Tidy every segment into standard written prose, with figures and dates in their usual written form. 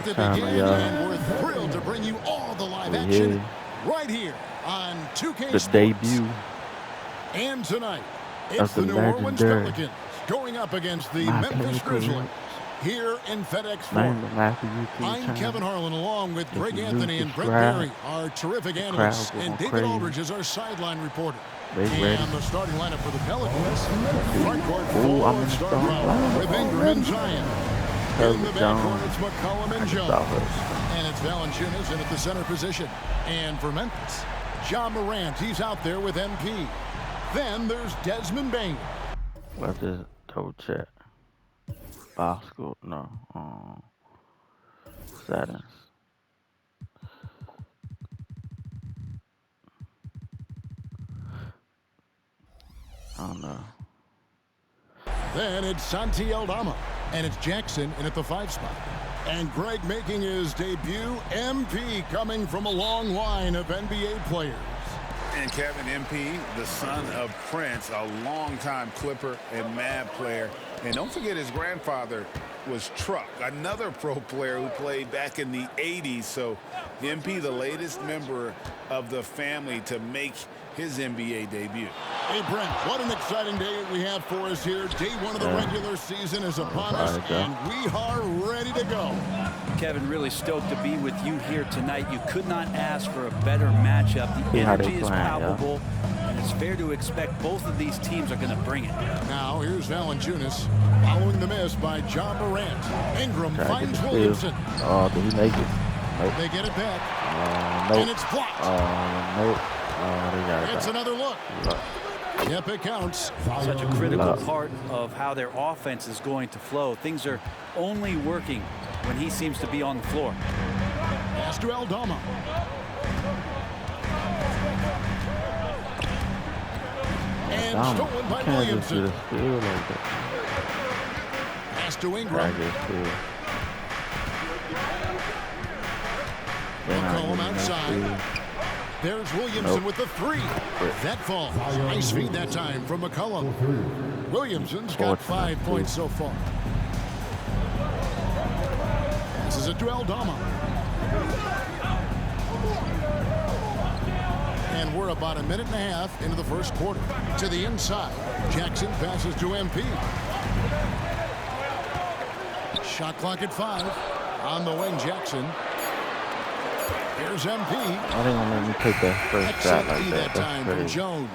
to begin, and we're thrilled to bring you all the live action right here on 2K Sports. Debut. And tonight, it's the New Orleans Pelicans going up against the Memphis Grizzlies here in FedEx Forum. I'm Kevin Harlan, along with Greg Anthony and Brett Berry, our terrific analysts, and David Aldridge is our sideline reporter. And the starting lineup for the Pelicans, front court forward start with Ingram and Zion. In the backcourt, it's McCollum and Jones. And it's Valanciunas in at the center position. And for Memphis, Ja Morant, he's out there with MP. Then there's Desmond Bane. Let's just double check. Basketball, no. Settings. I don't know. Then it's Santi Aldama, and it's Jackson in at the 5 spot. And Greg making his debut, MP, coming from a long line of NBA players. And Kevin, MP, the son of Prince, a longtime Clipper and Mavs player. And don't forget his grandfather was Truck, another pro player who played back in the 80s. So MP, the latest member of the family to make his NBA debut. Hey, Brent, what an exciting day we have for us here. Day 1 of the regular season is upon us, and we are ready to go. Kevin, really stoked to be with you here tonight. You could not ask for a better matchup. The energy is palpable, and it's fair to expect both of these teams are going to bring it. Now, here's Valanciunas following the miss by Ja Morant. Ingram finds Williamson. Oh, did he make it? Nope. They get it back. Nope. And it's blocked. Nope. It's another look. Yep, it counts. Such a critical part of how their offense is going to flow. Things are only working when he seems to be on the floor. Pass to Aldama. And stolen by Williamson. Pass to Ingram. McCollum outside. There's Williamson with the 3. That falls. Nice feed that time from McCollum. Williamson's got 5 points so far. Passes it to Aldama. And we're about a minute and a half into the first quarter. To the inside. Jackson passes to MP. Shot clock at 5. On the wing, Jackson. Here's MP. I didn't want to let me take that first shot like that time from Jones.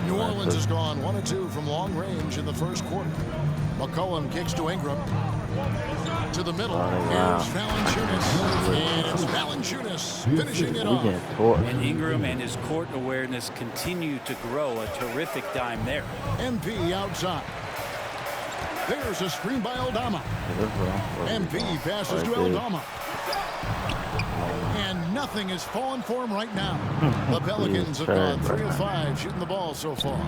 New Orleans has gone 1 of 2 from long range in the first quarter. McCollum kicks to Ingram. To the middle. Here's Valanciunas. And it's Valanciunas finishing it off. And Ingram and his court awareness continue to grow. A terrific dime there. MP outside. There's a screen by Aldama. MP passes to Aldama. And nothing has fallen for him right now. The Pelicans have gone 3 of 5 shooting the ball so far.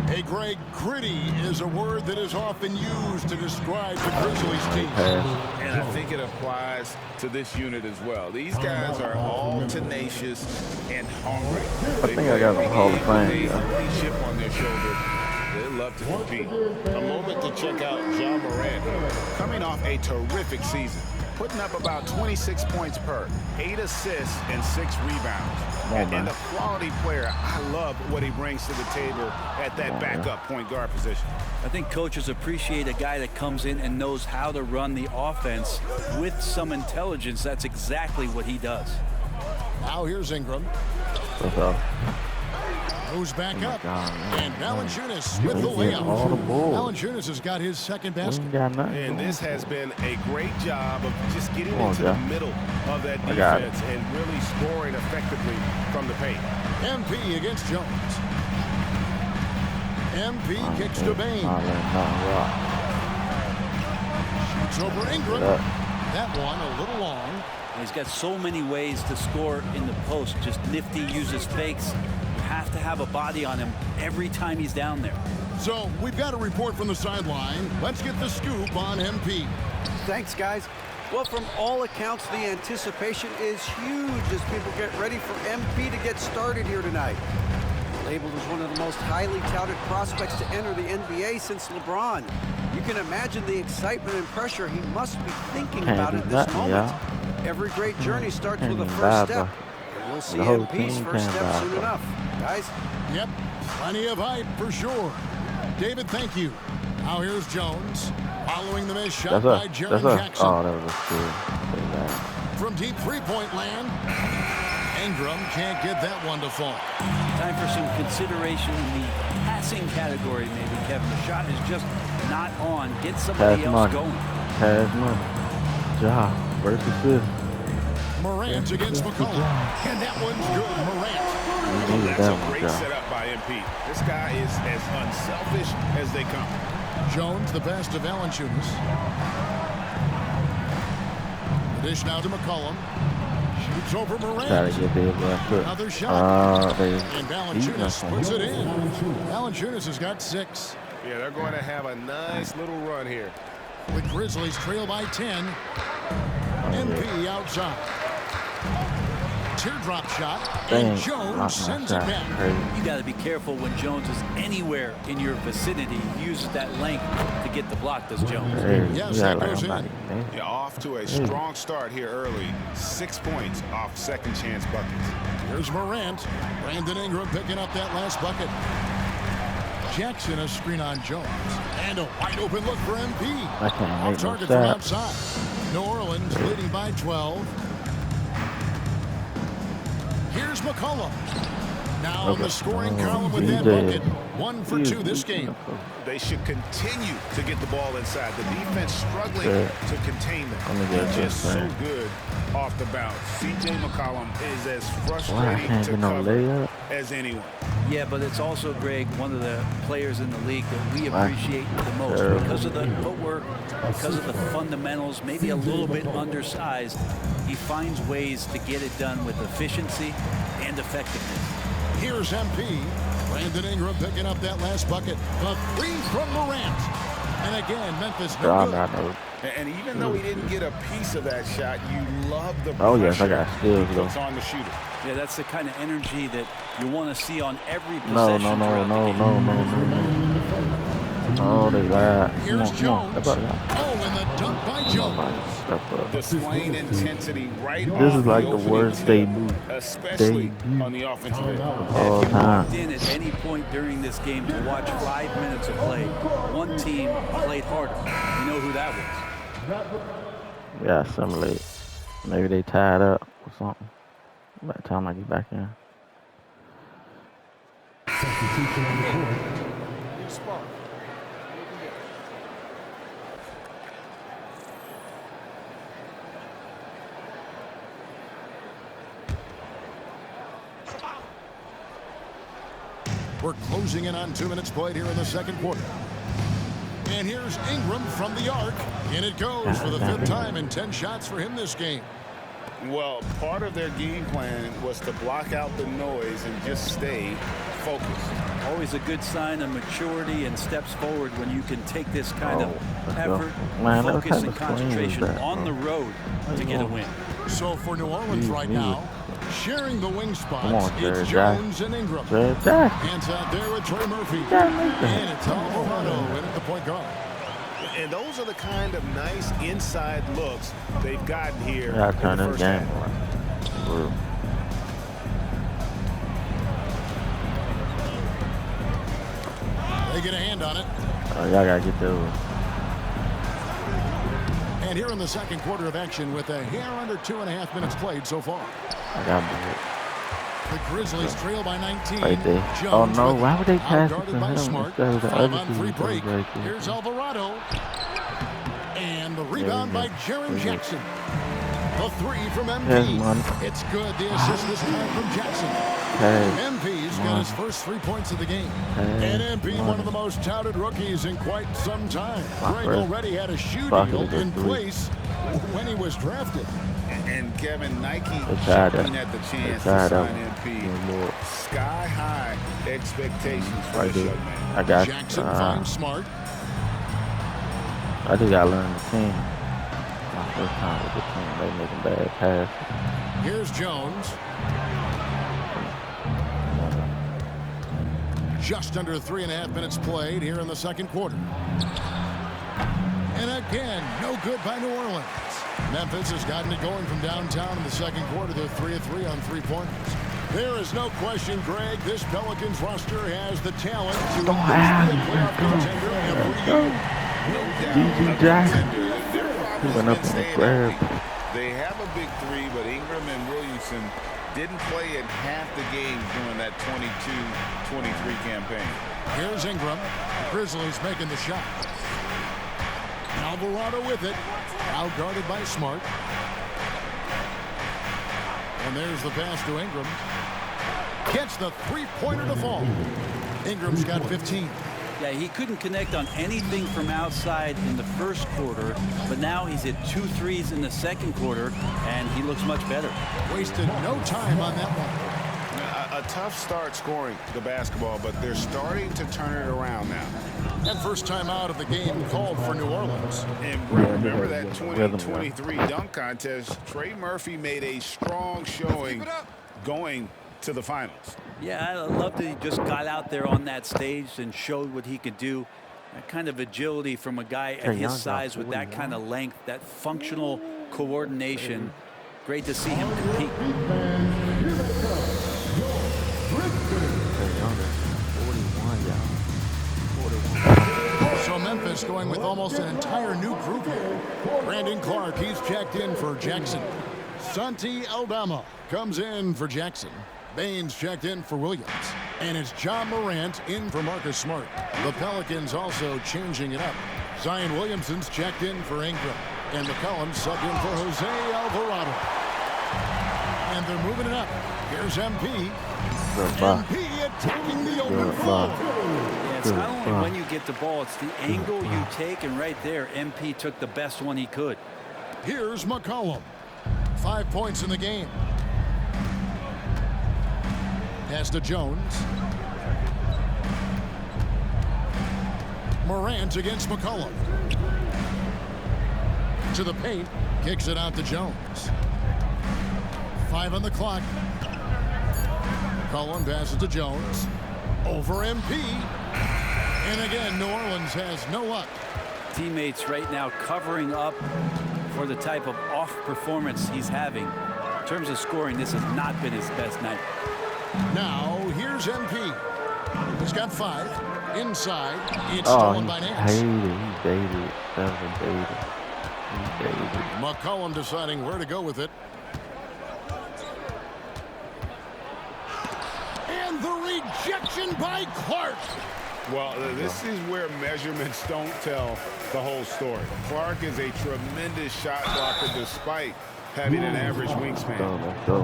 Hey, Greg, gritty is a word that is often used to describe the Grizzlies team. And I think it applies to this unit as well. These guys are all tenacious and hungry. I think I got the Hall of Fame. Chip on their shoulder. They love to compete. A moment to check out Ja Morant, coming off a terrific season, putting up about 26 points per, 8 assists and 6 rebounds. And a quality player. I love what he brings to the table at that backup point guard position. I think coaches appreciate a guy that comes in and knows how to run the offense with some intelligence. That's exactly what he does. Now here's Ingram. Goes back up, and Valanciunas with the layup. Valanciunas has got his second basket. And this has been a great job of just getting into the middle of that defense and really scoring effectively from the paint. MP against Jones. MP kicks to Bane. Shoots over Ingram. That one a little long. He's got so many ways to score in the post. Just nifty, uses fakes. Have to have a body on him every time he's down there. So we've got a report from the sideline. Let's get the scoop on MP. Thanks, guys. Well, from all accounts, the anticipation is huge as people get ready for MP to get started here tonight. Labeled as one of the most highly touted prospects to enter the NBA since LeBron. You can imagine the excitement and pressure he must be thinking about at this moment. Every great journey starts with a first step. And we'll see MP's first step soon enough. Guys? Yep, plenty of hype for sure. David, thank you. Now here's Jones. Following the missed shot by Jaron Jackson. Oh, that was good. From deep three-point land, Ingram can't get that one to fall. Time for some consideration in the passing category, maybe, Kevin. The shot is just not on. Get somebody else going. Pass money. Ja versus Morant against McCollum. And that one's good. Morant. That's a great setup by MP. This guy is as unselfish as they come. Jones, the pass to Valanciunas. The dish now to McCollum. Shoots over Morant. Another shot. And Valanciunas puts it in. Valanciunas has got 6. Yeah, they're going to have a nice little run here. The Grizzlies trail by 10. MP outside. Teardrop shot, and Jones sends it back. You got to be careful when Jones is anywhere in your vicinity. He uses that length to get the block, does Jones. Yes, that goes in. Yeah, off to a strong start here early. 6 points off second chance buckets. Here's Morant. Brandon Ingram picking up that last bucket. Jackson a screen on Jones. And a wide open look for MP. Off target from outside. New Orleans leading by 12. Here's McCollum. Now in the scoring column with that bucket. 1 for 2 this game. They should continue to get the ball inside. The defense struggling to contain them. They're just so good off the bounce. C.J. McCollum is as frustrating to cover as anyone. Yeah, but it's also, Greg, one of the players in the league that we appreciate the most because of the footwork, because of the fundamentals, maybe a little bit undersized. He finds ways to get it done with efficiency and effectiveness. Here's MP. Brandon Ingram picking up that last bucket. A 3 from Morant. And again, Memphis no good. And even though he didn't get a piece of that shot, you love the pressure he puts on the shooter. Yeah, that's the kind of energy that you want to see on every possession. No, they lied. Here's Jones. Oh, and the dunk by Jones. Displaying intensity right off. This is like the worst debut. Especially on the offensive end. All time. In at any point during this game to watch 5 minutes of play, one team played harder. You know who that was? Yeah, assimilate. Maybe they tied up or something. By the time I get back in. We're closing in on 2 minutes played here in the second quarter. And here's Ingram from the arc. And it goes for the 5th time and 10 shots for him this game. Well, part of their game plan was to block out the noise and just stay focused. Always a good sign of maturity and steps forward when you can take this kind of effort, focus, and concentration on the road to get a win. So for New Orleans right now, sharing the wing spots, it's Jones and Ingram. Hands out there with Trey Murphy. And it's Alvarado in at the point guard. And those are the kind of nice inside looks they've gotten here in the first half. They get a hand on it. Oh, y'all gotta get those. And here in the second quarter of action with a hair under 2.5 minutes played so far. I got it. The Grizzlies trail by 19. Right there. Jones oh no, why would they pass it to him Smart. instead of the 5 other on 3 break. Right Here's Alvarado. And the rebound by Jaron Jackson. The 3 from MP. It's good. The assist this time from Jackson. MP's got his first 3 points of the game. And MP, one of the most touted rookies in quite some time. Greg already had a shoe deal in place when he was drafted. And Kevin, Nike jumping at the chance to sign MP. Sky high expectations for this young man. I got Jackson finds Smart. I just gotta learn the team. My first time with the team, they making bad passes. Here's Jones. Just under 3.5 minutes played here in the second quarter. And again, no good by New Orleans. Memphis has gotten it going from downtown in the second quarter. They're 3 of 3 on three-pointers. There is no question, Greg, this Pelicans roster has the talent to be a playoff contender every year. GG Jackson. He went up in the grab. They have a big three, but Ingram and Williamson didn't play in half the games during that 22-23 campaign. Here's Ingram. The Grizzlies making the shot. Alvarado with it. Out guarded by Smart. And there's the pass to Ingram. Gets the three-pointer to fall. Ingram's got 15. Yeah, he couldn't connect on anything from outside in the first quarter, but now he's hit 2 threes in the second quarter, and he looks much better. Wasted no time on that one. A tough start scoring the basketball, but they're starting to turn it around now. And first time out of the game called for New Orleans. And remember that 2023 dunk contest, Trey Murphy made a strong showing going to the finals. Yeah, I love that he just got out there on that stage and showed what he could do. That kind of agility from a guy at his size with that kind of length, that functional coordination. Great to see him compete. So Memphis going with almost an entire new group here. Brandon Clark, he's checked in for Jackson. Santi Aldama comes in for Jackson. Baines checked in for Williams. And it's John Morant in for Marcus Smart. The Pelicans also changing it up. Zion Williamson's checked in for Ingram. And McCollum subbed in for Jose Alvarado. And they're moving it up. Here's MP. MP attacking the open floor. Yeah, it's not only when you get the ball, it's the angle you take. And right there, MP took the best one he could. Here's McCollum. 5 points in the game. Pass to Jones. Morant against McCollum. To the paint. Kicks it out to Jones. 5 on the clock. McCollum passes to Jones. Over MP. And again, New Orleans has no luck. Teammates right now covering up for the type of off performance he's having. In terms of scoring, this has not been his best night. Now, here's MP. He's got 5. Inside. It's stolen by Nance. He baited. That was a baited. He baited. McCollum deciding where to go with it. And the rejection by Clark. Well, this is where measurements don't tell the whole story. Clark is a tremendous shot blocker despite having an average wingspan.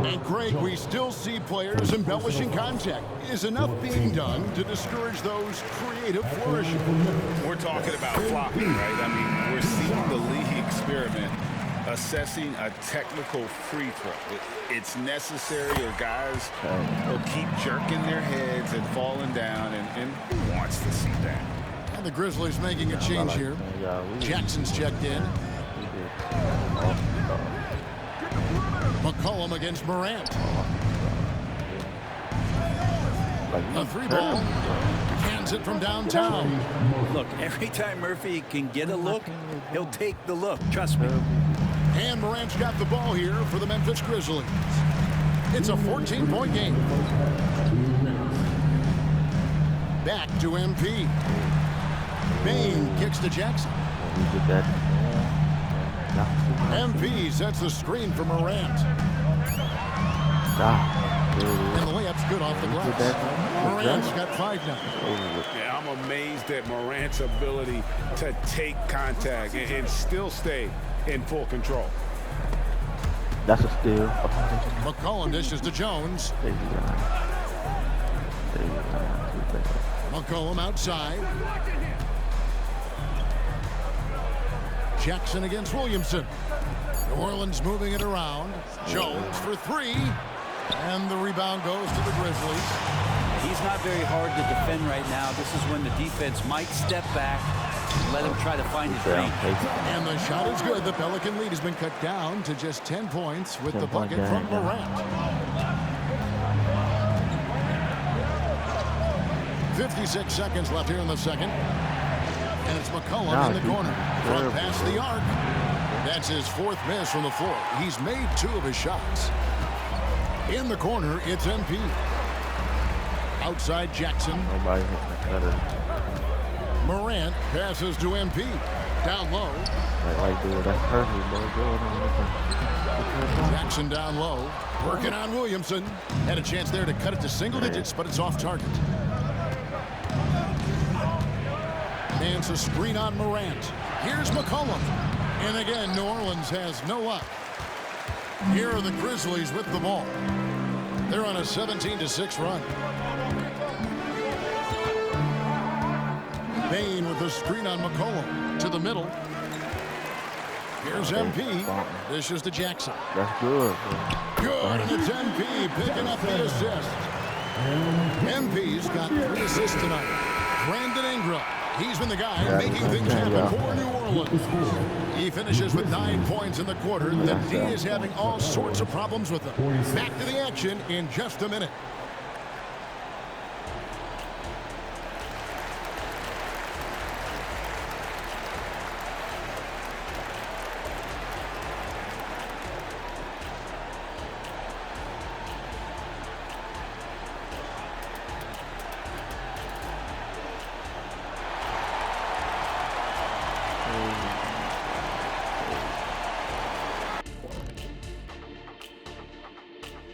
And Greg, we still see players embellishing contact. Is enough being done to discourage those creative flourishes? We're talking about flopping, right? I mean, we're seeing the league experiment assessing a technical free throw. It's necessary, or guys will keep jerking their heads and falling down, and who wants to see that? And the Grizzlies making a change here. Jackson's checked in. McCollum against Morant. A 3-ball. Hands it from downtown. Look, every time Murphy can get a look, he'll take the look. Trust me. And Morant's got the ball here for the Memphis Grizzlies. It's a 14-point game. Back to MP. Bain kicks to Jackson. MP sets the screen for Morant. And the layup's good off the glass. Morant's got 5 now. Yeah, I'm amazed at Morant's ability to take contact and still stay in full control. That's a steal. McCollum dishes to Jones. McCollum outside. Jackson against Williamson. New Orleans moving it around. Jones for 3. And the rebound goes to the Grizzlies. He's not very hard to defend right now. This is when the defense might step back and let him try to find his range. And the shot is good. The Pelican lead has been cut down to just 10 points with the bucket from Morant. 56 seconds left here in the second. And it's McCollum in the corner. Front past the arc. That's his 4th miss from the floor. He's made 2 of his shots. In the corner, it's MP. Outside Jackson. Nobody hitting the cutter. Morant passes to MP. Down low. Like, dude, that's perfect, bro. Jackson down low. Working on Williamson. Had a chance there to cut it to single digits, but it's off target. Man's a screen on Morant. Here's McCollum. And again, New Orleans has no luck. Here are the Grizzlies with the ball. They're on a 17-6 run. Bain with the screen on McCollum. To the middle. Here's MP. Dishes to Jackson. That's good, bro. Good, and it's MP picking up the assist. MP's got 3 assists tonight. Brandon Ingram. He's been the guy making things happen for New Orleans. He finishes with 9 points in the quarter. The D is having all sorts of problems with them. Back to the action in just a minute.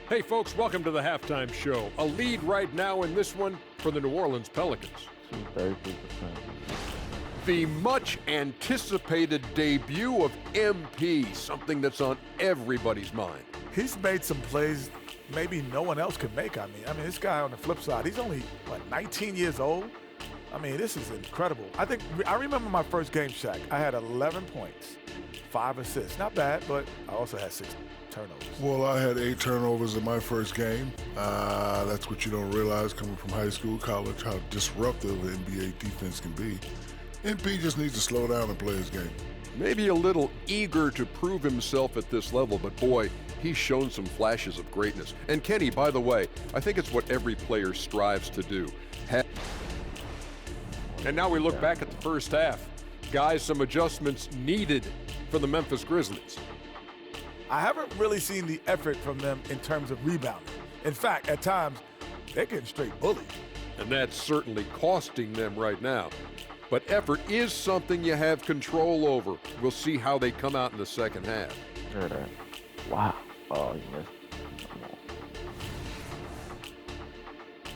Hey folks, welcome to the halftime show. A lead right now in this one for the New Orleans Pelicans. 33%. The much anticipated debut of MP, something that's on everybody's mind. He's made some plays maybe no one else could make. I mean, this guy on the flip side, he's only, 19 years old? I mean, this is incredible. I remember my first game, Shaq. I had 11 points, 5 assists. Not bad, but I also had 6 turnovers. Well, I had 8 turnovers in my first game. That's what you don't realize coming from high school, college, how disruptive the NBA defense can be. MP just needs to slow down and play his game. Maybe a little eager to prove himself at this level, but boy, he's shown some flashes of greatness. And Kenny, by the way, I think it's what every player strives to do. And now we look back at the first half. Guys, some adjustments needed for the Memphis Grizzlies. I haven't really seen the effort from them in terms of rebounding. In fact, at times, they're getting straight bullied. And that's certainly costing them right now. But effort is something you have control over. We'll see how they come out in the second half. Hear that? Wow. Oh, you missed.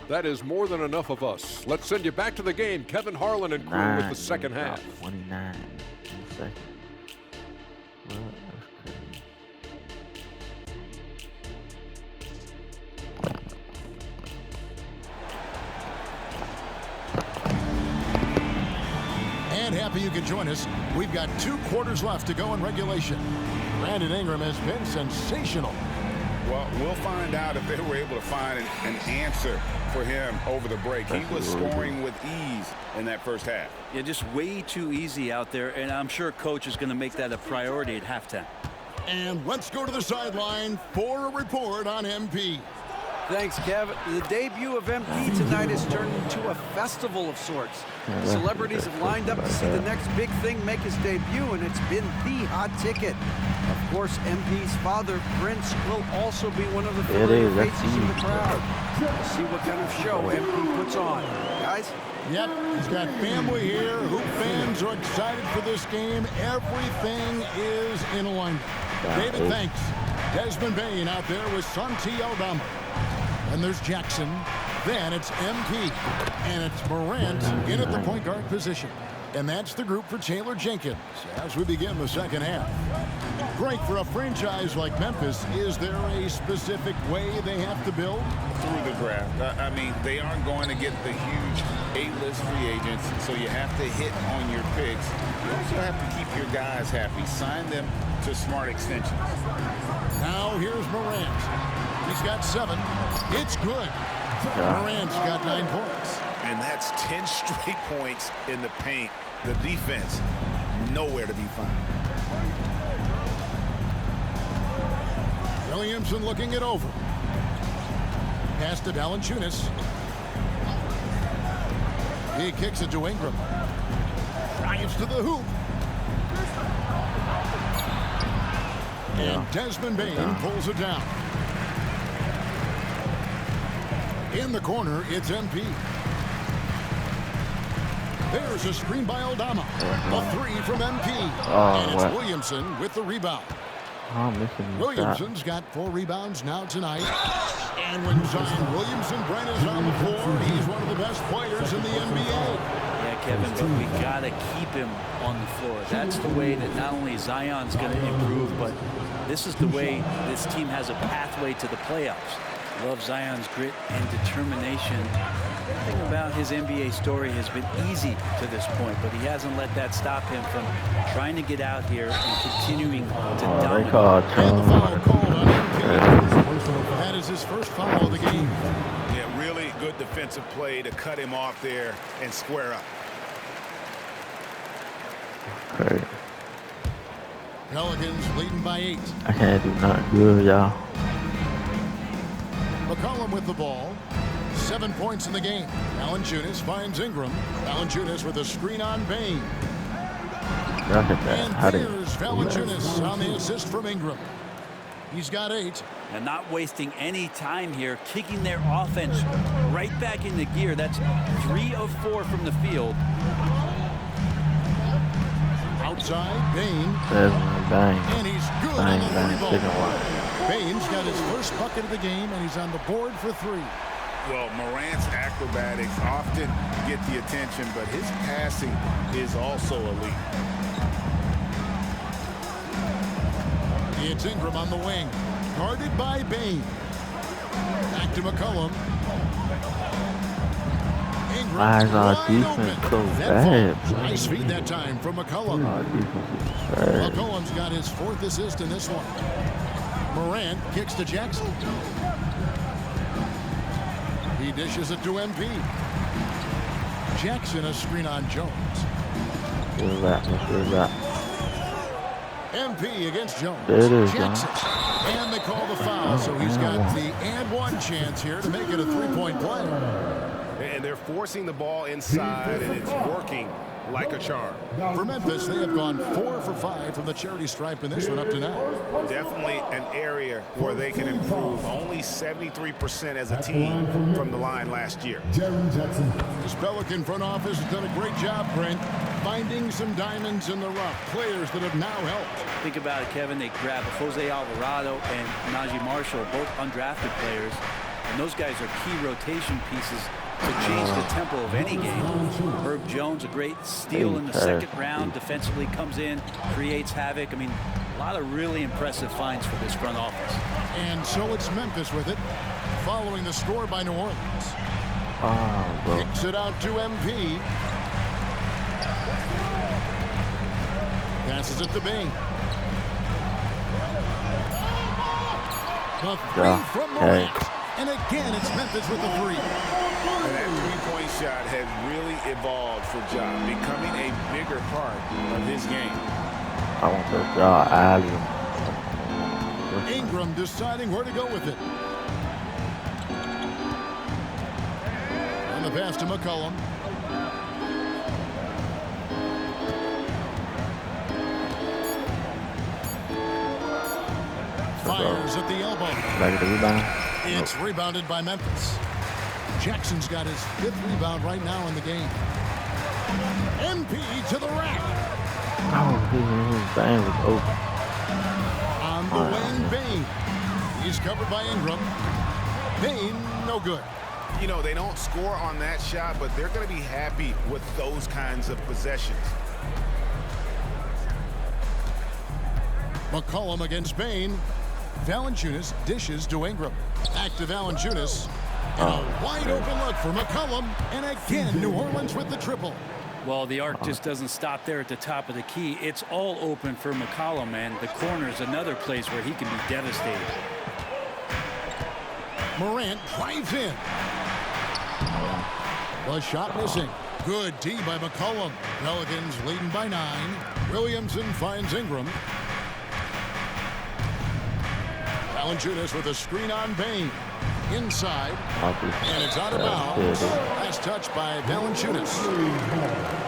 That is more than enough of us. Let's send you back to the game. Kevin Harlan and crew with the second half. 29 seconds. Well, that's crazy. And happy you can join us. We've got 2 quarters left to go in regulation. Brandon Ingram has been sensational. Well, we'll find out if they were able to find an answer for him over the break. He was scoring with ease in that first half. Yeah, just way too easy out there, and I'm sure Coach is going to make that a priority at halftime. And let's go to the sideline for a report on MP. Thanks, Kev. The debut of MP tonight has turned into a festival of sorts. Celebrities have lined up to see the next big thing make his debut, and it's been the hot ticket. Of course, MP's father, Prince, will also be one of the familiar faces in the crowd. We'll see what kind of show MP puts on. Guys? Yep, he's got family here. Hoop fans are excited for this game. Everything is in alignment. David, thanks. Desmond Bain out there with Santi Aldama. And there's Jackson. Then it's MP. And it's Morant in at the point guard position. And that's the group for Taylor Jenkins as we begin the second half. Great for a franchise like Memphis. Is there a specific way they have to build? Through the draft. I mean, they aren't going to get the huge A-list free agents, so you have to hit on your picks. You also have to keep your guys happy. Sign them to smart extensions. Now here's Morant. He's got 7. It's good. Morant's got 9 points. And that's 10 straight points in the paint. The defense, nowhere to be found. Williamson looking it over. Pass to Valanciunas. He kicks it to Ingram. Drives to the hoop. And Desmond Bain pulls it down. In the corner, it's MP. There's a screen by Aldama. A three from MP. And it's Williamson with the rebound. Williamson's got 4 rebounds now tonight. And when Zion Williamson-Brent is on the floor, he's one of the best players in the NBA. Yeah, Kevin, but we got to keep him on the floor. That's the way that not only Zion's going to improve, but this is the way this team has a pathway to the playoffs. Love Zion's grit and determination. The thing about his NBA story has been easy to this point, but he hasn't let that stop him from trying to get out here and continuing to dominate. And the foul called on MP. That is his first foul of the game. Yeah, really good defensive play to cut him off there and square up. Okay. Pelicans leading by 8. I can't do nothing good, y'all. McCollum with the ball. 7 points in the game. Valanciunas finds Ingram. Valanciunas with a screen on Bain. Look at that. And there's Valanciunas on the assist from Ingram. He's got 8. And not wasting any time here, kicking their offense right back into gear. That's 3 of 4 from the field. Outside, Bain. Bang. And he's good on the 3-ball. Bain's got his first bucket of the game, and he's on the board for 3. Well, Morant's acrobatics often get the attention, but his passing is also elite. It's Ingram on the wing, guarded by Bain. Back to McCollum. Ingram Why is our wide defense open. so That bad? falls. Nice feed that time from McCollum. Our defense is trash. McCollum's got his 4th assist in this one. Morant kicks to Jackson. He dishes it to MP. Jackson a screen on Jones. Good that. MP against Jones. There it is, Jackson. And they call the foul, so he's got the and 1 chance here to make it a 3-point play. And they're forcing the ball inside, and it's working like a charm. For Memphis, they have gone 4 for 5 from the charity stripe in this one up to now. Definitely an area where they can improve. Only 73% as a team from the line last year. This Pelican front office has done a great job, Brent, finding some diamonds in the rough. Players that have now helped. Think about it, Kevin. They grabbed Jose Alvarado and Najee Marshall, both undrafted players. And those guys are key rotation pieces to change the tempo of any game. Herb Jones, a great steal in the 2nd round, defensively comes in, creates havoc. I mean, a lot of really impressive finds for this front office. And so it's Memphis with it, following the score by New Orleans. Kicks it out to MP. Passes it to Bain. The 3 from Morant. And again, it's Memphis with the 3. And that 3-point shot has really evolved for Ja, becoming a bigger part of his game. I want to draw alley. Ingram deciding where to go with it. And the pass to McCollum. Fires at the elbow. Like the rebound. It's rebounded by Memphis. Jackson's got his 5th rebound right now in the game. MP to the rack. Oh, his bang was open. On the wing, Bain. He's covered by Ingram. Bain, no good. You know, they don't score on that shot, but they're going to be happy with those kinds of possessions. McCollum against Bain. Valanciunas dishes to Ingram. Back to Valanciunas. And a wide open look for McCollum. And again, New Orleans with the triple. Well, the arc just doesn't stop there at the top of the key. It's all open for McCollum, and the corner is another place where he can be devastated. Morant drives in. The shot missing. Good D by McCollum. Pelicans leading by 9. Williamson finds Ingram. Valanciunas with a screen on Bain. Inside. And it's out of bounds. Last touch by Valanciunas.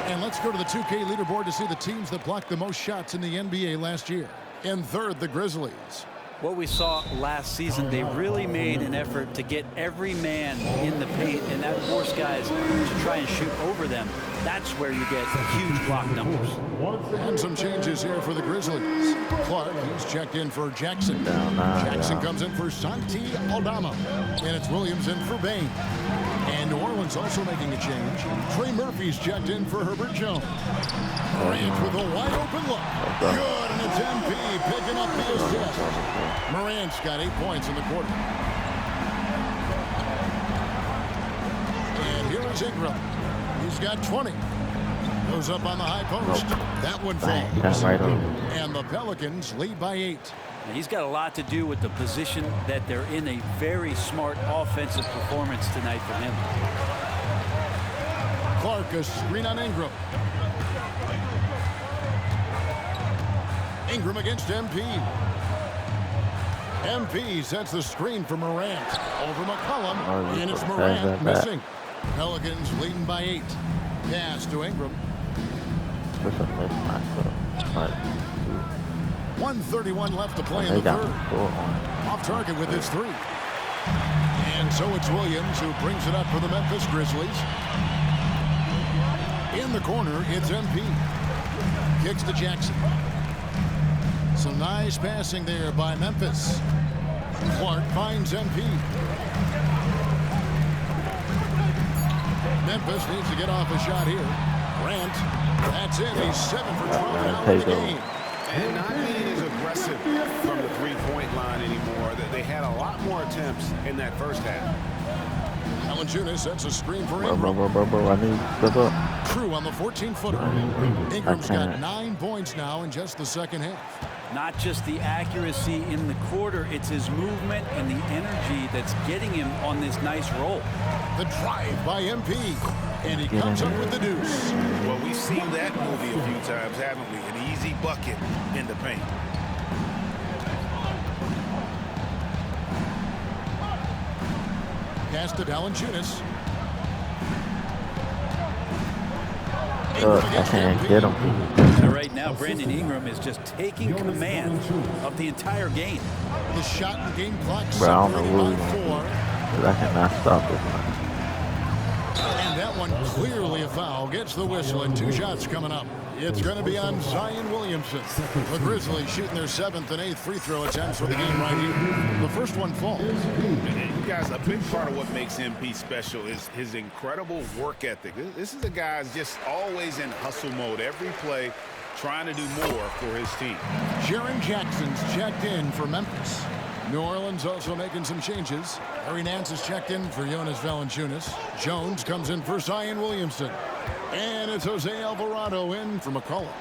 And let's go to the 2K leaderboard to see the teams that blocked the most shots in the NBA last year. In third, the Grizzlies. What we saw last season, they really made an effort to get every man in the paint and that forced guys to try and shoot over them. That's where you get huge block numbers. And some changes here for the Grizzlies. Clark, he's checked in for Jackson. Jackson comes in for Santi Aldama. And it's Williams in for Bain. And New Orleans also making a change. Trey Murphy's checked in for Herbert Jones. Morant with a wide open look. Good, and it's MP picking up the assist. Morant's got 8 points in the quarter. And here is Ingram. He's got 20. Goes up on the high post. That one falls. And the Pelicans lead by 8. And he's got a lot to do with the position that they're in. A very smart offensive performance tonight from him. Clark, a screen on Ingram. Ingram against MP. MP sets the screen for Morant. Over McCollum. And it's Morant missing. Pelicans leading by 8. Pass to Ingram. 1:31 left to play in the third. Off target with his 3. And so it's Williams who brings it up for the Memphis Grizzlies. In the corner, it's MP. Kicks to Jackson. Some nice passing there by Memphis. Clark finds MP. Memphis needs to get off a shot here. Grant, that's it. He's 7 for 12 now in the game. And not being as aggressive from the three-point line anymore. They had a lot more attempts in that first half. Valanciunas sets a screen for Ingram. Crew on the 14-footer. Ingram's got 9 points now in just the second half. Not just the accuracy in the quarter, it's his movement and the energy that's getting him on this nice roll. The drive by MP, and he comes up with the deuce. Well, we've seen that movie a few times, haven't we? An easy bucket in the paint. Pass to Valanciunas. I can't get him. And right now, Brandon Ingram is just taking command of the entire game. The shot and game clock Brown separated by 4. I cannot stop this one. And that one clearly a foul. Gets the whistle, and 2 shots coming up. It's going to be on Zion Williamson. The Grizzlies shooting their 7th and 8th free throw attempts for the game right here. The first one falls. You guys, a big part of what makes MP special is his incredible work ethic. This is a guy who's just always in hustle mode every play, trying to do more for his team. Jaren Jackson's checked in for Memphis. New Orleans also making some changes. Harry Nance is checked in for Jonas Valanciunas. Jones comes in for Zion Williamson. And it's Jose Alvarado in for McCollum.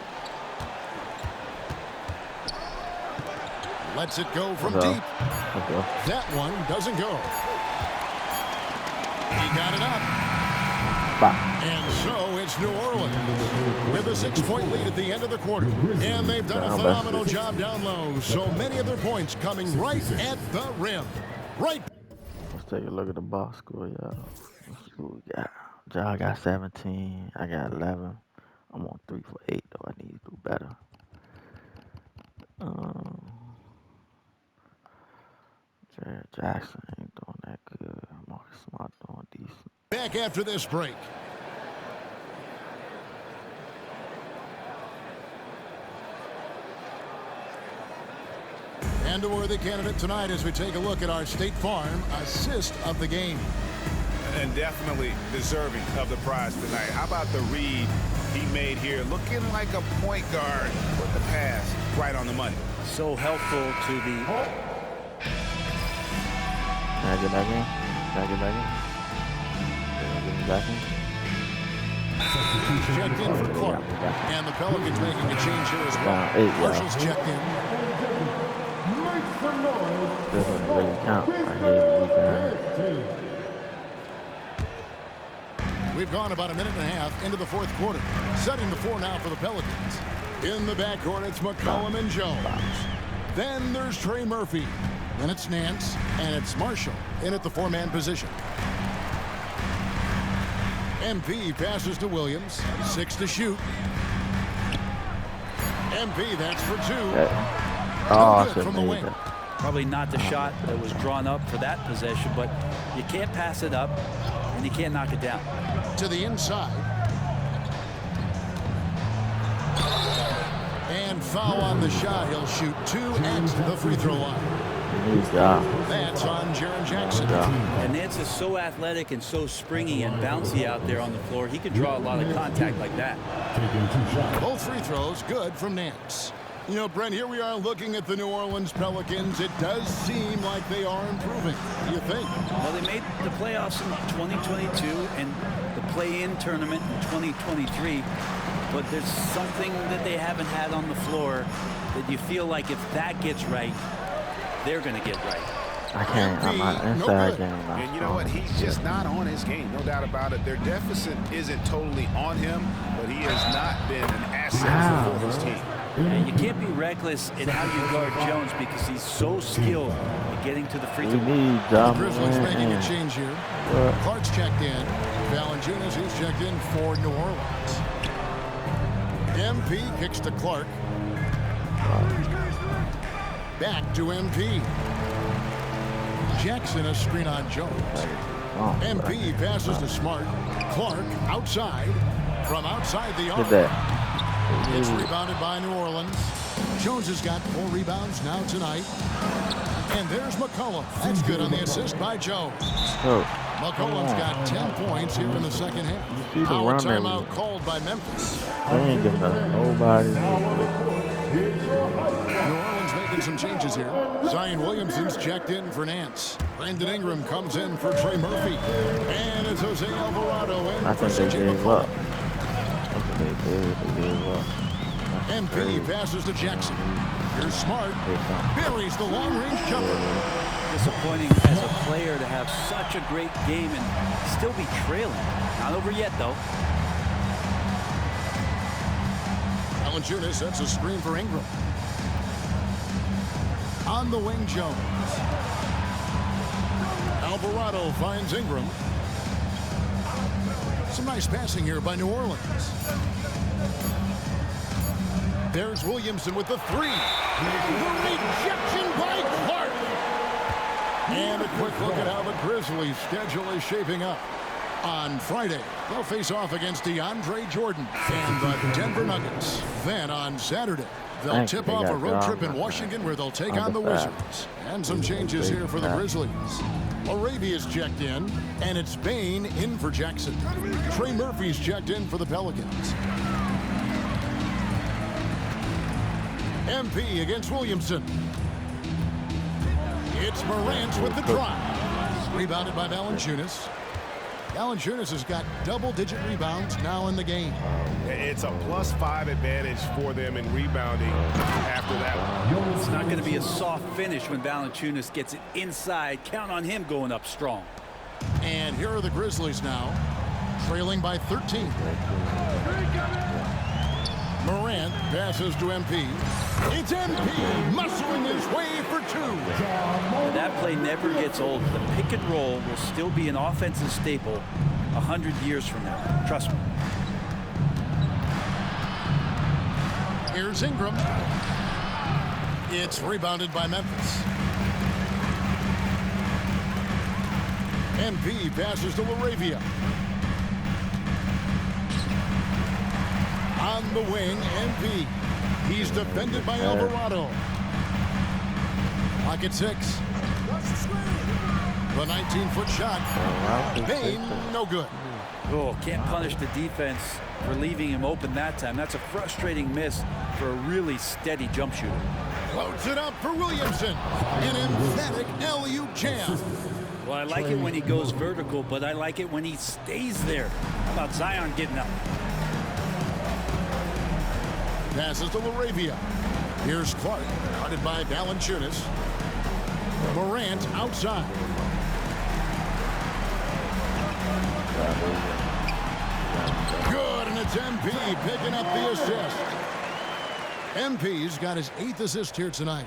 Lets it go from deep. That one doesn't go. He got it up. And so it's New Orleans with a 6-point lead at the end of the quarter. And they've done a phenomenal job down low. So many of their points coming right at the rim. Right. Let's take a look at the box score, y'all. Let's see what we got. Ja got 17. I got 11. I'm on 3 for 8, though. I need to do better. Jared Jackson ain't doing that good. Marcus Smart doing decent. Back after this break. And a worthy candidate tonight as we take a look at our State Farm assist of the game. And definitely deserving of the prize tonight. How about the read he made here? Looking like a point guard with the pass right on the money. So helpful to the... Can I get back in? Can I get back in? Can I get back in? Checked in for Clark. And the Pelicans making a change here as well. Marshall's checked in. Doesn't really count. I hate weekend. We've gone about a minute and a half into the fourth quarter. Setting the 4 now for the Pelicans. In the backcourt, it's McCollum and Jones. Then there's Trey Murphy. Then it's Nance, and it's Marshall in at the 4-man position. MP passes to Williams. 6 to shoot. MP, that's for 2. Oh, No good from the wing. Probably not the shot that was drawn up for that possession, but you can't pass it up, and you can't knock it down. To the inside. And foul on the shot. He'll shoot 2 at the free throw line. That's on Jaren Jackson. And Nance is so athletic and so springy and bouncy out there on the floor. He can draw a lot of contact like that. Both free throws good from Nance. You know, Brent, here we are looking at the New Orleans Pelicans. It does seem like they are improving. What do you think? Well, they made the playoffs in 2022 and the play-in tournament in 2023. But there's something that they haven't had on the floor that you feel like if that gets right, they're going to get right. I can't. I'm not inside game. And you know what? He's just not on his game. No doubt about it. Their deficit isn't totally on him, but he has not been an asset for this team. And you can't be reckless in how you guard Jones because he's so skilled at getting to the free throw line. The Grizzlies making a change here. Clark's checked in. Valanciunas, he's checked in for New Orleans. MP kicks to Clark. Back to MP. Jackson a screen on Jones. MP passes to Smart. Clark outside. From outside the arc. It's rebounded by New Orleans. Jones has got 4 rebounds now tonight. And there's McCollum. That's good on the assist by Jones. McCollum's got 10 points here in the second half. Now a timeout called by Memphis. They ain't giving us nobody. New Orleans making some changes here. Zion Williamson's checked in for Nance. Brandon Ingram comes in for Trey Murphy. And it's Jose Alvarado in for CJ McCollum. MP passes to Jackson. Here's Smart. Buries the long-range jumper. Disappointing as a player to have such a great game and still be trailing. Not over yet, though. Valanciunas sets a screen for Ingram. On the wing, Jones. Alvarado finds Ingram. Some nice passing here by New Orleans. There's Williamson with the 3. The rejection by Clark. And a quick look at how the Grizzlies' schedule is shaping up. On Friday, they'll face off against DeAndre Jordan and the Denver Nuggets. Then on Saturday, they'll tip off a road trip in Washington where they'll take on the Wizards. And some changes here for the Grizzlies. Arabia's checked in, and it's Bain in for Jackson. Trey Murphy's checked in for the Pelicans. MP against Williamson. It's Morant with the drive. Rebounded by Valanciunas. Valanciunas has got double-digit rebounds now in the game. It's a +5 advantage for them in rebounding after that one. It's not going to be a soft finish when Valanciunas gets it inside. Count on him going up strong. And here are the Grizzlies now, trailing by 13. Morant passes to MP. It's MP muscling his way for 2. That play never gets old. The pick and roll will still be an offensive staple 100 years from now. Trust me. Here's Ingram. It's rebounded by Memphis. MP passes to LaRavia. On the wing, MP. He's defended by Alvarado. Lock at 6. The 19-foot shot. Bain, no good. Oh, can't punish the defense for leaving him open that time. That's a frustrating miss for a really steady jump shooter. Floats it up for Williamson. An emphatic alley-oop jam. Well, I like it when he goes vertical, but I like it when he stays there. How about Zion getting up? Passes to LaRavia. Here's Clark, guarded by Valanciunas. Morant outside. Good, and it's MP picking up the assist. MP's got his 8th assist here tonight.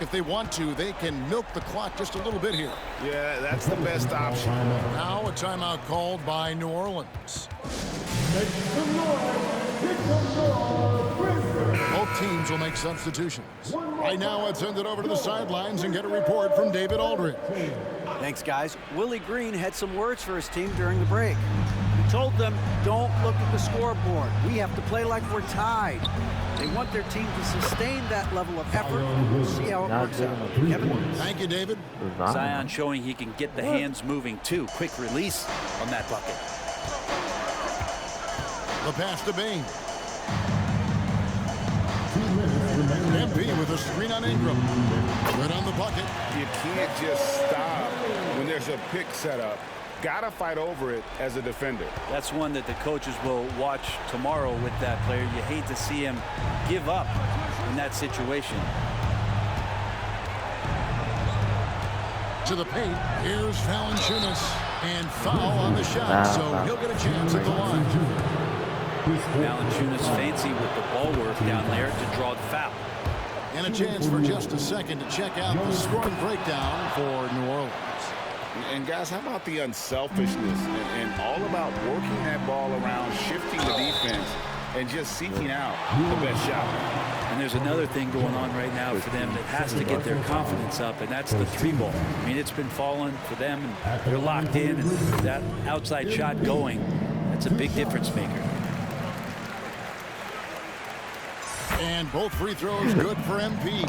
If they want to, they can milk the clock just a little bit here. Yeah, that's the best option. Now a timeout called by New Orleans. Make some noise. Make some noise. teams will make substitutions. Right now, let's send it over to the sidelines and get a report from David Aldridge. Thanks, guys. Willie Green had some words for his team during the break. He told them, don't look at the scoreboard. We have to play like we're tied. They want their team to sustain that level of effort. We'll see how it works out. Kevin? Thank you, David. Zion showing he can get the hands moving, too. Quick release on that bucket. The pass to Bain. MP with a screen on Ingram. Good on the bucket. You can't just stop when there's a pick set up. Gotta fight over it as a defender. That's one that the coaches will watch tomorrow with that player. You hate to see him give up in that situation. To the paint. Here's Valanciunas. And foul on the shot, so he'll get a chance at the line. Valanciunas fancy with the ball work down there to draw the foul. And a chance for just a second to check out the scoring breakdown for New Orleans. And guys, how about the unselfishness and all about working that ball around, shifting the defense, and just seeking out the best shot. And there's another thing going on right now for them that has to get their confidence up, and that's the three ball. I mean, it's been falling for them, and they're locked in, and that outside shot going, that's a big difference maker. And both free throws good for MP.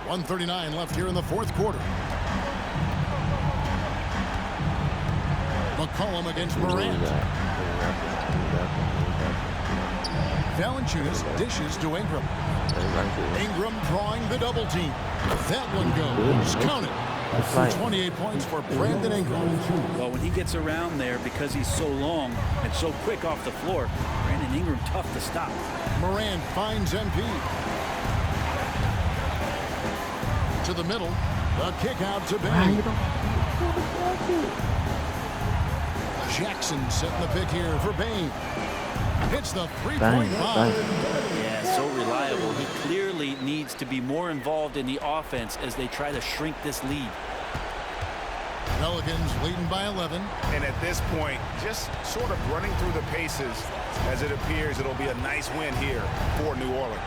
.139 left here in the fourth quarter. McCollum against Morant. Valanciunas dishes to Ingram. Ingram drawing the double team. That one goes. Count it. 28 points for Brandon Ingram. Well, when he gets around there, because he's so long and so quick off the floor, Brandon Ingram tough to stop. Morant finds MP. To the middle. The kick out to Bain. Jackson setting the pick here for Bain. Hits the three-point line. Yeah, so reliable. He clearly needs to be more involved in the offense as they try to shrink this lead. Pelicans leading by 11. And at this point, just sort of running through the paces as it appears it'll be a nice win here for New Orleans.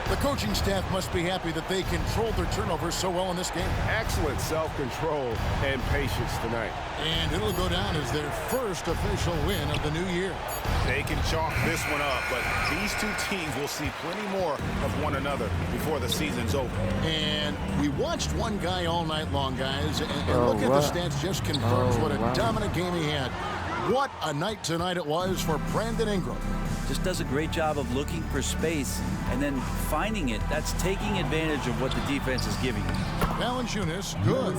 The coaching staff must be happy that they controlled their turnovers so well in this game. Excellent self-control and patience tonight. And it'll go down as their first official win of the new year. They can chalk this one up, but these two teams will see plenty more of one another before the season's over. And we watched one guy all night long, guys, and look at the stats just confirms what a dominant game he had. What a night tonight it was for Brandon Ingram. Just does a great job of looking for space and then finding it. That's taking advantage of what the defense is giving you. Valanciunas, good.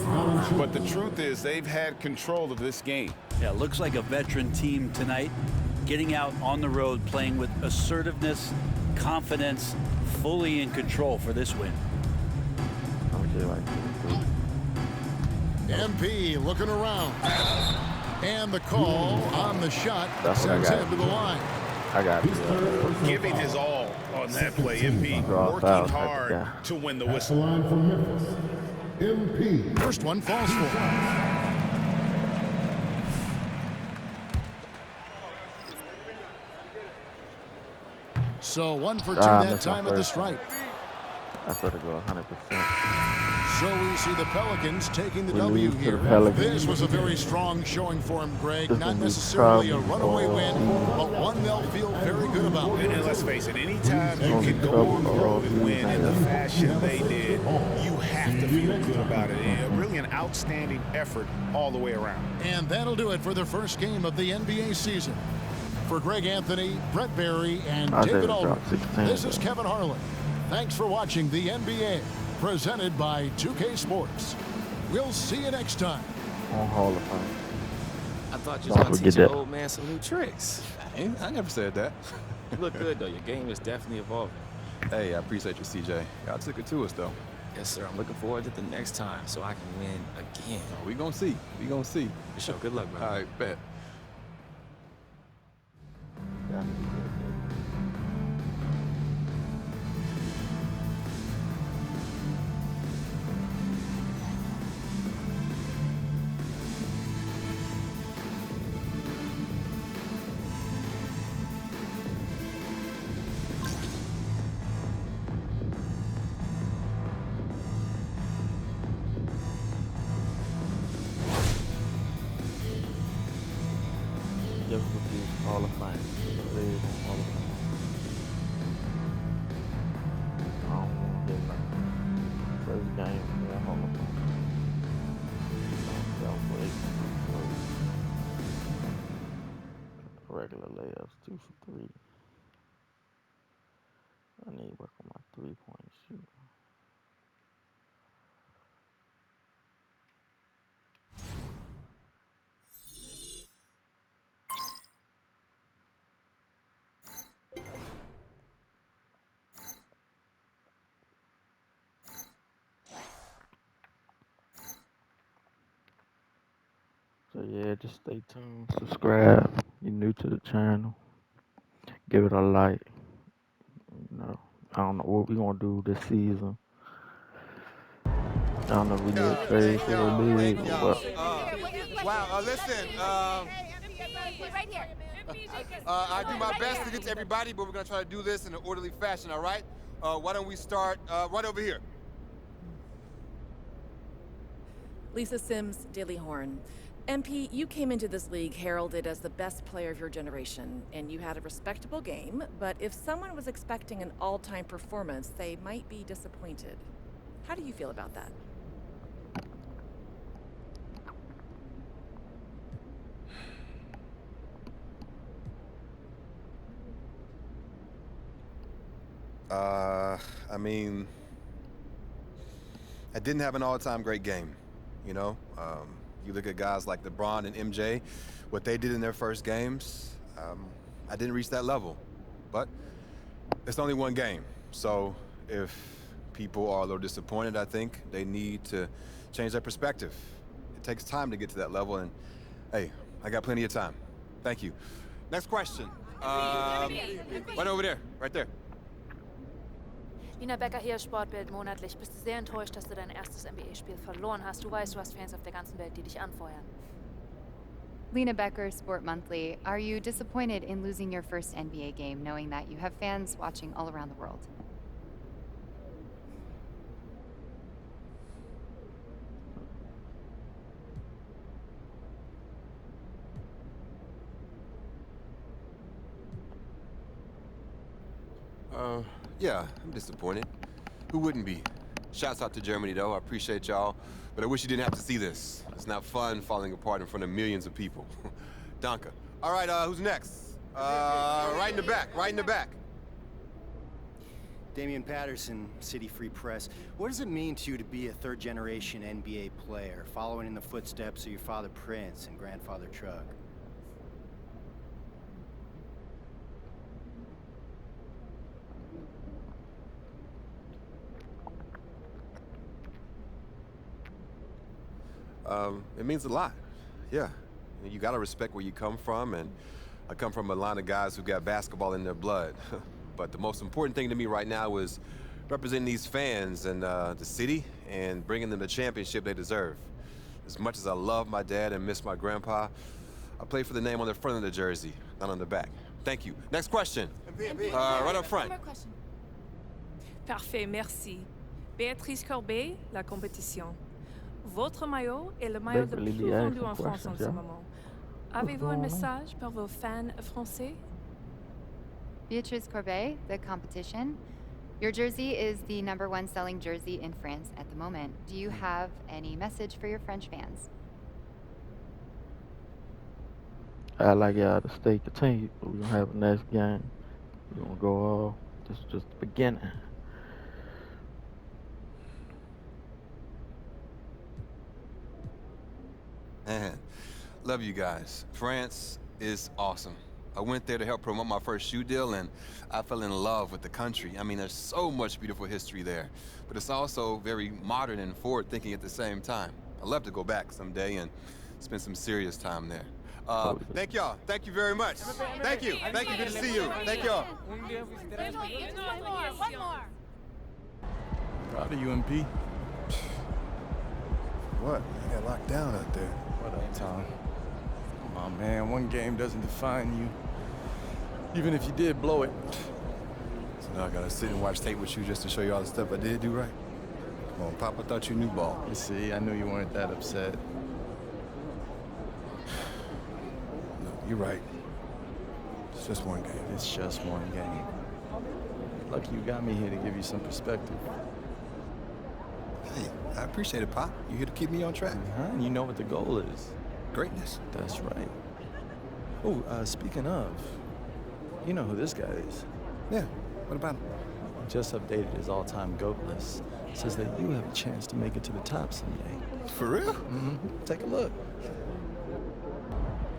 But the truth is they've had control of this game. Yeah, looks like a veteran team tonight, getting out on the road, playing with assertiveness, confidence, fully in control for this win. MP looking around. And the call on the shot sends him to the line. I got it. Giving his all on that play. MP working hard to win the whistle. MP. First one falls for. So 1 for 2 that time at the stripe. I better go 100%. So we see the Pelicans taking the W here. This was a very strong showing for them, Greg. Not necessarily a runaway win, but one they'll feel very good about. And let's face it, anytime you can go on the road and win in the fashion they did, you have to feel good about it. And really an outstanding effort all the way around. And that'll do it for the first game of the NBA season. For Greg Anthony, Brett Barry, and David Aldridge, this is Kevin Harlan. Thanks for watching the NBA, presented by 2K Sports. We'll see you next time. On Hall of Fame. I thought you was going to teach your old man some new tricks. I never said that. You look good, though. Your game is definitely evolving. Hey, I appreciate you, CJ. Y'all took it to us, though. Yes, sir. I'm looking forward to the next time so I can win again. We gonna see. We gonna see. For sure. Good luck, bro. All right, bet. for 3. I need to work on my 3-point shooting. So yeah, just stay tuned, subscribe. You're new to the channel, give it a like. You know, I don't know what we gonna do this season. I don't know if we need a trade for the league or what. Wow, listen, I do my best to get to everybody, but we're gonna try to do this in an orderly fashion, all right? Why don't we start right over here? Lisa Sims, Daily Horn. MP, you came into this league heralded as the best player of your generation, and you had a respectable game, but if someone was expecting an all-time performance, they might be disappointed. How do you feel about that? I mean, I didn't have an all-time great game, you know? You look at guys like LeBron and MJ, what they did in their first games, I didn't reach that level. But it's only one game, so if people are a little disappointed, I think they need to change their perspective. It takes time to get to that level, and hey, I got plenty of time. Thank you. Next question. Right over there, right there. Lina Becker hier, Sportbild monatlich. Bist du sehr enttäuscht, dass du dein erstes NBA-Spiel verloren hast? Du weißt, du hast Fans auf der ganzen Welt, die dich anfeuern. Lina Becker, Sport Monthly. Are you disappointed in losing your first NBA game, knowing that you have fans watching all around the world? Yeah, I'm disappointed. Who wouldn't be? Shouts out to Germany, though. I appreciate y'all, but I wish you didn't have to see this. It's not fun falling apart in front of millions of people. Danke. All right, who's next? Right in the back, right in the back. Damian Patterson, City Free Press. What does it mean to you to be a third-generation NBA player, following in the footsteps of your father Prince and grandfather Truck? It means a lot. Yeah. You gotta respect where you come from, and I come from a line of guys who got basketball in their blood. But the most important thing to me right now is representing these fans and the city and bringing them the championship they deserve. As much as I love my dad and miss my grandpa, I play for the name on the front of the jersey, not on the back. Thank you. Next question. Right up front. Parfait, merci. Béatrice Corbet, La Compétition. Votre maillot est le maillot le plus vendu en France en ce moment. Avez-vous un message pour vos fans français? Beatrice Corbet, The Competition. Your jersey is the #1 selling jersey in France at the moment. Do you have any message for your French fans? I'd like y'all to stay continued. We're gonna have a next game. We're gonna go off. This is just the beginning. Man, love you guys. France is awesome. I went there to help promote my first shoe deal, and I fell in love with the country. I mean, there's so much beautiful history there, but it's also very modern and forward-thinking at the same time. I'd love to go back someday and spend some serious time there. Thank y'all. Thank you very much. Thank you. Thank you. Good to see you. Thank y'all. One more. Proud of you, MP. What? You got locked down out there. What up, Tom? Come on, man. One game doesn't define you. Even if you did blow it. So now I gotta sit and watch tape with you just to show you all the stuff I did do right. Come on, Papa thought you knew ball. You see, I knew you weren't that upset. No, you're right. It's just one game. It's just one game. Lucky you got me here to give you some perspective. Hey, I appreciate it, Pop. You here to keep me on track. And you know what the goal is. Greatness. That's right. Oh, speaking of, You know who this guy is. Yeah, what about him? Just updated his all-time GOAT list. Says that you have a chance to make it to the top someday. For real? Mm-hmm. Take a look.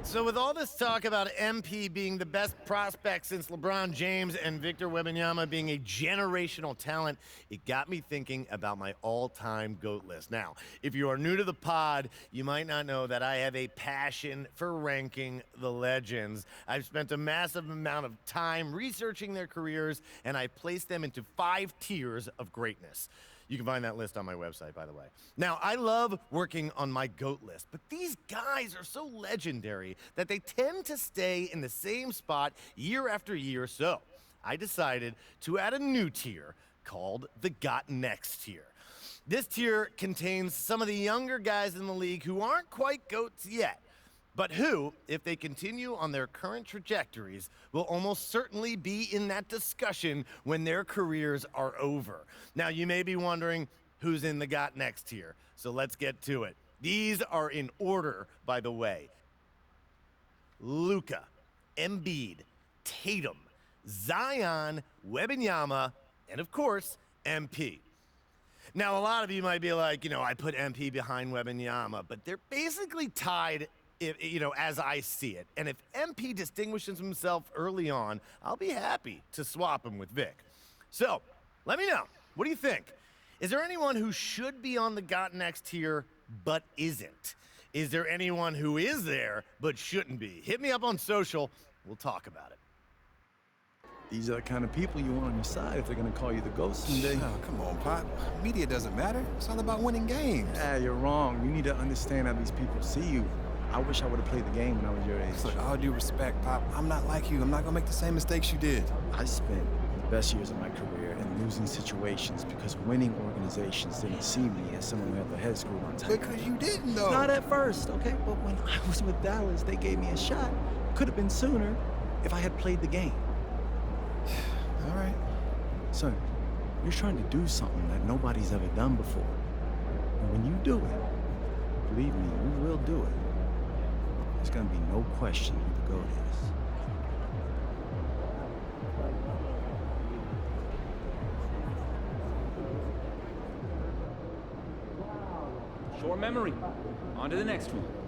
So with all this talk about MP being the best prospect since LeBron James and Victor Wembanyama being a generational talent, it got me thinking about my all-time GOAT list. Now, if you are new to the pod, you might not know that I have a passion for ranking the legends. I've spent a massive amount of time researching their careers, and I've placed them into 5 tiers of greatness. You can find that list on my website, by the way. Now, I love working on my GOAT list, but these guys are so legendary that they tend to stay in the same spot year after year, so I decided to add a new tier called the Got Next tier. This tier contains some of the younger guys in the league who aren't quite GOATs yet, but who, if they continue on their current trajectories, will almost certainly be in that discussion when their careers are over. Now, you may be wondering who's in the Got Next tier, so let's get to it. These are in order, by the way. Luka, Embiid, Tatum, Zion, Wembanyama, and of course, MP. Now, a lot of you might be like, I put MP behind Wembanyama, but they're basically tied, as I see it. And if MP distinguishes himself early on, I'll be happy to swap him with Vic. So, let me know. What do you think? Is there anyone who should be on the Got Next tier but isn't? Is there anyone who is there but shouldn't be? Hit me up on social. We'll talk about it. These are the kind of people you want on your side if they're going to call you the GOAT someday. Oh, come on, Pop. Media doesn't matter. It's all about winning games. Ah, you're wrong. You need to understand how these people see you. I wish I would have played the game when I was your age. Look, all due respect, Pop, I'm not like you. I'm not going to make the same mistakes you did. I spent the best years of my career in losing situations because winning organizations didn't see me as someone who had their head screwed on tight. Because you didn't, though. Not at first, okay? But when I was with Dallas, they gave me a shot. Could have been sooner if I had played the game. All right. Son, you're trying to do something that nobody's ever done before. And when you do it, believe me, you will do it. There's gonna be no question who the GOAT is. Short memory. On to the next one.